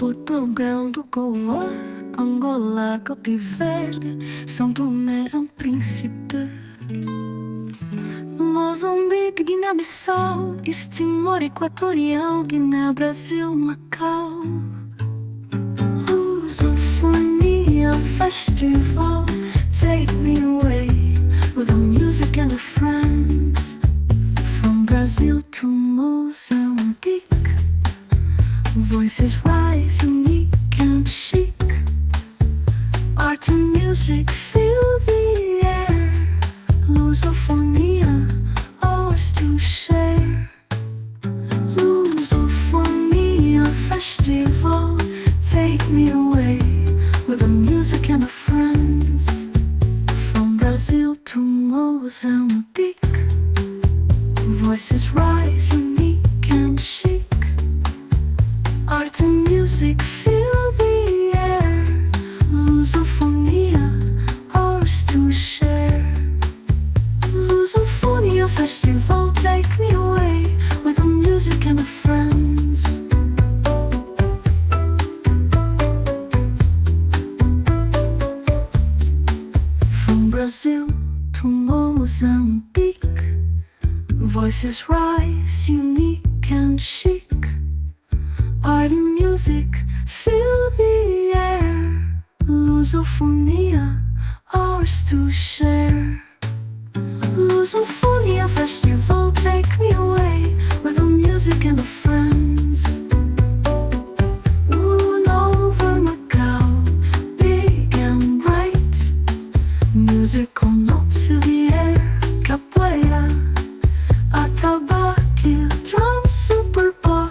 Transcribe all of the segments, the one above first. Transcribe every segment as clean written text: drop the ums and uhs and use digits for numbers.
Portugal do Goa, Angola, Cape Verde, São Tomé é um príncipe, Moçambique, Guiné-Bissau, Timor Equatorial, Guiné, Brasil, Macau. Lusofonia Festival, take me away with the music and the friends. From Brazil to Mozambique, voices rise, unique and chic. Art and music fill the air. Lusofonia, ours to share. Lusofonia Festival, take me away with the music and the friends. From Brazil to Mozambique, voices rise, unique and chic. Art and music fill the air. Lusofonia, ours to share. Lusofonia Festival, take me away with the music and the friends. From Brazil to Mozambique, voices rise, unique and chic. Art and music fill the air. Lusofonia, ours to share. Lusofonia Festival, take me away with the music and the friends. Moon over Macau, big and bright. Musical notes fill the air. Capoeira, atabaque, drum, super pop.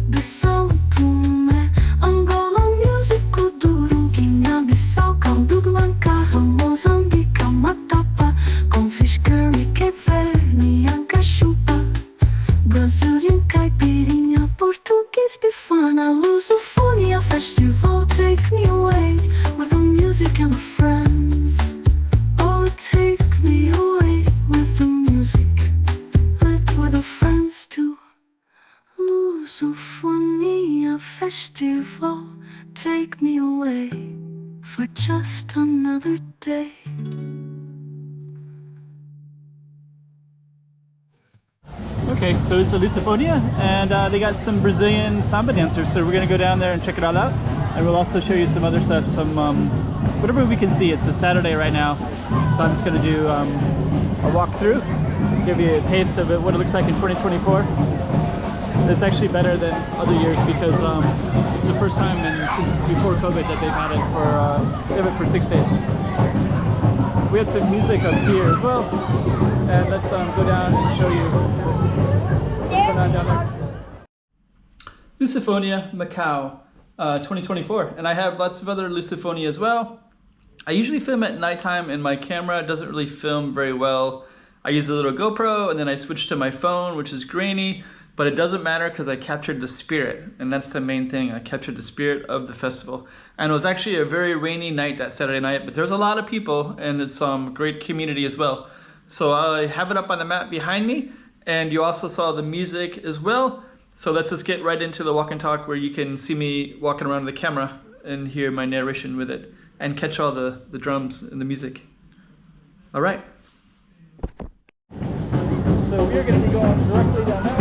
De São Tomé, Angola, músico duro, Guiné-Bissau, caldo de macarrão, Moçambique, matapa, com fish curry, Cape Verde, cachupa, Brazilian caipirinha, português bifana. Lusofonia Festival, take me away with the music and the friends. Oh, take me away with the music, with the friends too. Lusofonia Festival, take me away for just another day. Okay, so it's a Lusofonia, and they got some Brazilian samba dancers, so we're gonna go down there and check it all out. And we'll also show you some other stuff, some whatever we can see. It's a Saturday right now, so I'm just gonna do a walk through, give you a taste of it, what it looks like in 2024. It's actually better than other years because it's the first time since before COVID that they've had it for 6 days. We had some music up here as well, and let's go down and show you what's going on down there. Lusofonia Macau 2024, and I have lots of other Lusofonia as well. I usually film at nighttime, and my camera doesn't really film very well. I use a little GoPro, and then I switch to my phone, which is grainy. But it doesn't matter because I captured the spirit, and that's the main thing. I captured the spirit of the festival. And it was actually a very rainy night that Saturday night, but there's a lot of people, and it's great community as well. So I have it up on the map behind me, and you also saw the music as well. So let's just get right into the walk and talk where you can see me walking around the camera and hear my narration with it, and catch all the drums and the music. All right. So we're gonna be going directly down there.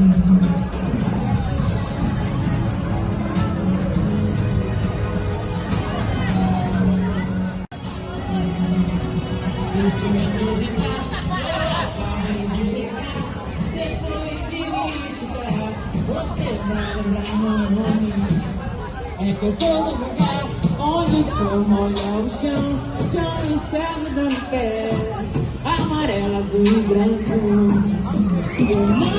Isso me música, acabei de chegar. Depois de me escutar, você vai lembrar meu nome. É que eu sou do lugar onde o sol molha o chão, chão enxerga dando pé, amarelo, azul e branco. Eu não